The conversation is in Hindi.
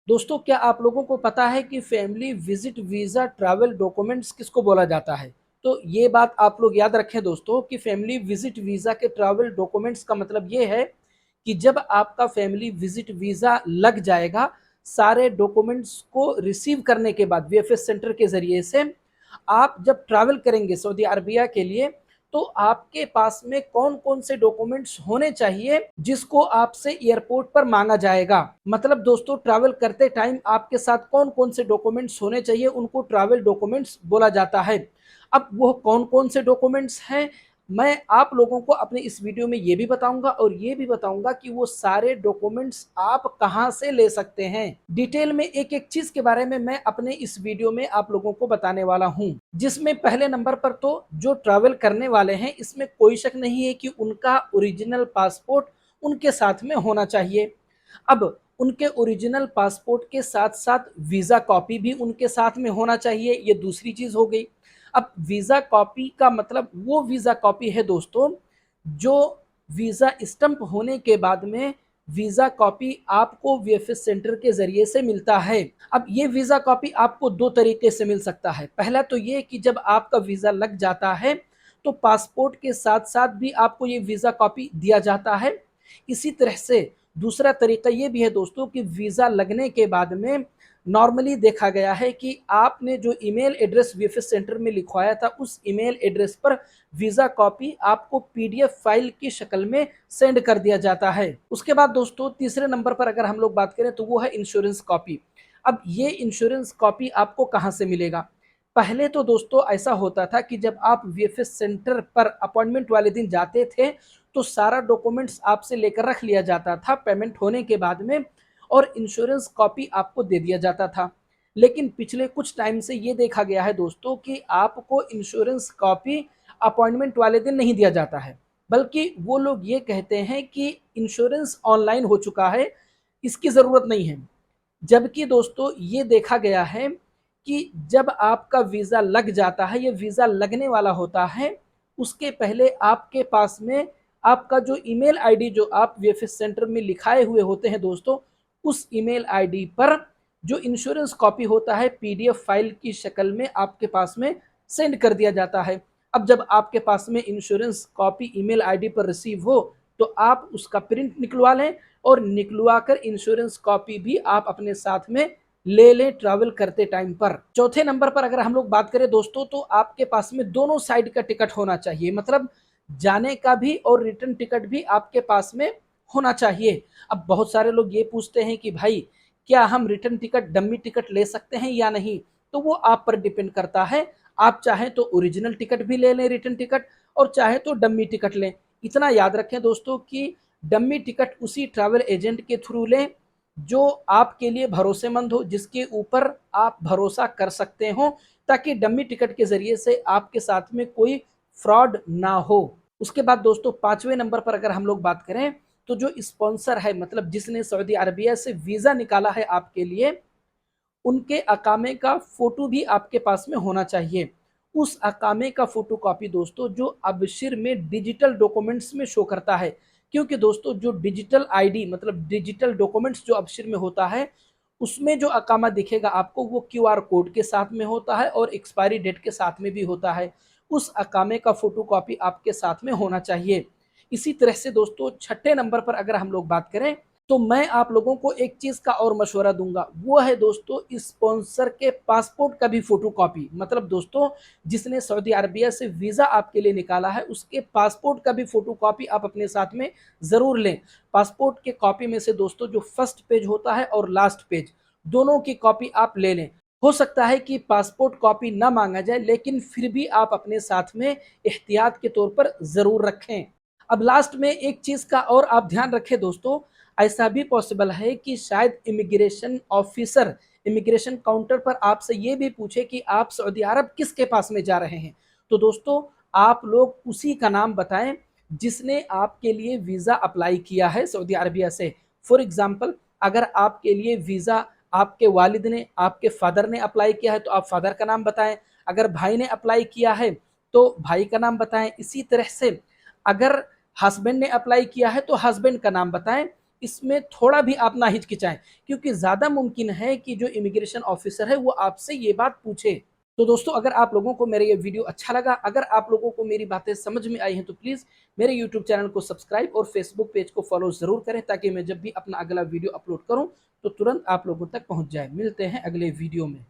दोस्तों, क्या आप लोगों को पता है कि family visit visa travel documents किसको बोला जाता है? तो ये बात आप लोग याद रखें दोस्तों कि फैमिली विजिट वीज़ा के ट्रैवल डॉक्यूमेंट्स का मतलब ये है कि जब आपका फैमिली विजिट वीज़ा लग जाएगा, सारे डॉक्यूमेंट्स को रिसीव करने के बाद वीएफएस सेंटर के ज़रिए से आप जब ट्रैवल करेंगे सऊदी अरबिया के लिए, तो आपके पास में कौन-कौन से डॉक्यूमेंट्स होने चाहिए जिसको आपसे एयरपोर्ट पर माँगा जाएगा। मतलब दोस्तों, ट्रैवल करते टाइम आपके साथ कौन-कौन से डॉक्यूमेंट्स होने चाहिए, उनको ट्रैवल डॉक्यूमेंट्स बोला जाता है। अब वो कौन-कौन से डॉक्यूमेंट्स हैं, मैं आप लोगों को अपने इस वीडियो में ये भी बताऊंगा और ये भी बताऊंगा कि वो सारे डॉक्यूमेंट्स आप कहां से ले सकते हैं। डिटेल में एक एक चीज के बारे में मैं अपने इस वीडियो में आप लोगों को बताने वाला हूं, जिसमें पहले नंबर पर तो जो ट्रैवल करने वाले हैं, इसमें कोई शक नहीं है कि उनका ओरिजिनल पासपोर्ट उनके साथ में होना चाहिए। अब उनके ओरिजिनल पासपोर्ट के साथ साथ वीजा कॉपी भी उनके साथ में होना चाहिए, ये दूसरी चीज हो गई। अब वीजा कॉपी का मतलब वो वीजा कॉपी है दोस्तों, जो वीजा स्टंप होने के बाद में वीजा कॉपी आपको वीएफएस सेंटर के जरिए से मिलता है। अब ये वीजा कॉपी आपको दो तरीके से मिल सकता है। पहला तो ये कि जब आपका वीजा लग जाता है तो पासपोर्ट के साथ साथ भी आपको ये वीजा कॉपी दिया जाता है। इसी तरह से दूसरा तरीका ये भी है दोस्तों कि वीजा लगने के बाद में नॉर्मली देखा गया है कि आपने जो ईमेल एड्रेस वीएफएस सेंटर में लिखवाया था, उस ईमेल एड्रेस पर वीजा कॉपी आपको पीडीएफ फाइल की शक्ल में सेंड कर दिया जाता है। उसके बाद दोस्तों, तीसरे नंबर पर अगर हम लोग बात करें तो वो है इंश्योरेंस कॉपी। अब ये इंश्योरेंस कॉपी आपको कहाँ से मिलेगा? पहले तो दोस्तों ऐसा होता था कि जब आप वीएफएस सेंटर पर अपॉइंटमेंट वाले दिन जाते थे तो सारा डॉक्यूमेंट्स आपसे लेकर रख लिया जाता था पेमेंट होने के बाद में, और इंश्योरेंस कॉपी आपको दे दिया जाता था। लेकिन पिछले कुछ टाइम से ये देखा गया है दोस्तों कि आपको इंश्योरेंस कॉपी अपॉइंटमेंट वाले दिन नहीं दिया जाता है, बल्कि वो लोग ये कहते हैं कि इंश्योरेंस ऑनलाइन हो चुका है, इसकी ज़रूरत नहीं है। जबकि दोस्तों, ये देखा गया है कि जब आपका वीज़ा लग जाता है, ये वीज़ा लगने वाला होता है, उसके पहले आपके पास में आपका जो ईमेल आईडी जो आप वीएफएस सेंटर में लिखाए हुए होते हैं दोस्तों, उस ईमेल आईडी पर जो इंश्योरेंस कॉपी होता है पीडीएफ फाइल की शक्ल में आपके पास में सेंड कर दिया जाता है। अब जब आपके पास में इंश्योरेंस कॉपी ईमेल आईडी पर रिसीव हो तो आप उसका प्रिंट निकलवा लें और निकलवा कर इंश्योरेंस कॉपी भी आप अपने साथ में ले लें ट्रैवल करते टाइम पर। चौथे नंबर पर अगर हम लोग बात करें दोस्तों, तो आपके पास में दोनों साइड का टिकट होना चाहिए। मतलब जाने का भी और रिटर्न टिकट भी आपके पास में होना चाहिए। अब बहुत सारे लोग ये पूछते हैं कि भाई, क्या हम रिटर्न टिकट डम्मी टिकट ले सकते हैं या नहीं? तो वो आप पर डिपेंड करता है। आप चाहें तो ओरिजिनल टिकट भी ले लें रिटर्न टिकट, और चाहे तो डम्मी टिकट लें। इतना याद रखें दोस्तों कि डम्मी टिकट उसी ट्रैवल एजेंट के थ्रू लें जो आपके लिए भरोसेमंद हो, जिसके ऊपर आप भरोसा कर सकते हो, ताकि डम्मी टिकट के जरिए से आपके साथ में कोई फ्रॉड ना हो। उसके बाद दोस्तों, पांचवें नंबर पर अगर हम लोग बात करें तो जो स्पॉन्सर है, मतलब जिसने सऊदी अरबिया से वीजा निकाला है आपके लिए, उनके अकामे का फोटो भी आपके पास में होना चाहिए। उस अकामे का फोटो कॉपी दोस्तों जो अबशिर में डिजिटल डॉक्यूमेंट्स में शो करता है, क्योंकि दोस्तों जो डिजिटल आईडी मतलब डिजिटल डॉक्यूमेंट्स जो अबशिर में होता है, उसमें जो अकामा दिखेगा आपको वो क्यूआर कोड के साथ में होता है और एक्सपायरी डेट के साथ में भी होता है। उस अकामे का फोटो कॉपी आपके साथ में होना चाहिए। इसी तरह से दोस्तों, छठे नंबर पर अगर हम लोग बात करें तो मैं आप लोगों को एक चीज का और मशवरा दूंगा, वो है दोस्तों स्पॉन्सर के पासपोर्ट का भी फोटो कॉपी। मतलब दोस्तों, जिसने सऊदी अरबिया से वीजा आपके लिए निकाला है, उसके पासपोर्ट का भी फोटो कॉपी आप अपने साथ में जरूर लें। पासपोर्ट के कॉपी में से दोस्तों जो फर्स्ट पेज होता है और लास्ट पेज, दोनों की कॉपी आप ले लें। हो सकता है कि पासपोर्ट कॉपी ना मांगा जाए, लेकिन फिर भी आप अपने साथ में एहतियात के तौर पर जरूर रखें। अब लास्ट में एक चीज का और आप ध्यान रखें दोस्तों, ऐसा भी पॉसिबल है कि शायद इमिग्रेशन ऑफिसर इमिग्रेशन काउंटर पर आपसे ये भी पूछे कि आप सऊदी अरब किसके पास में जा रहे हैं। तो दोस्तों, आप लोग उसी का नाम बताएं जिसने आपके लिए वीज़ा अप्लाई किया है सऊदी अरबिया से। फॉर एग्जांपल, अगर आपके लिए वीज़ा आपके वालिद ने, आपके फादर ने अप्लाई किया है तो आप फादर का नाम बताएं। अगर भाई ने अप्लाई किया है तो भाई का नाम बताएं। इसी तरह से अगर हस्बैंड ने अप्लाई किया है तो हस्बैंड का नाम बताएं। इसमें थोड़ा भी आप ना हिचकिचाएं, क्योंकि ज़्यादा मुमकिन है कि जो इमिग्रेशन ऑफिसर है वो आपसे ये बात पूछे। तो दोस्तों, अगर आप लोगों को मेरा ये वीडियो अच्छा लगा, अगर आप लोगों को मेरी बातें समझ में आई हैं, तो प्लीज़ मेरे यूट्यूब चैनल को सब्सक्राइब और फेसबुक पेज को फॉलो ज़रूर करें, ताकि मैं जब भी अपना अगला वीडियो अपलोड करूं तो तुरंत आप लोगों तक पहुंच जाए। मिलते हैं अगले वीडियो में।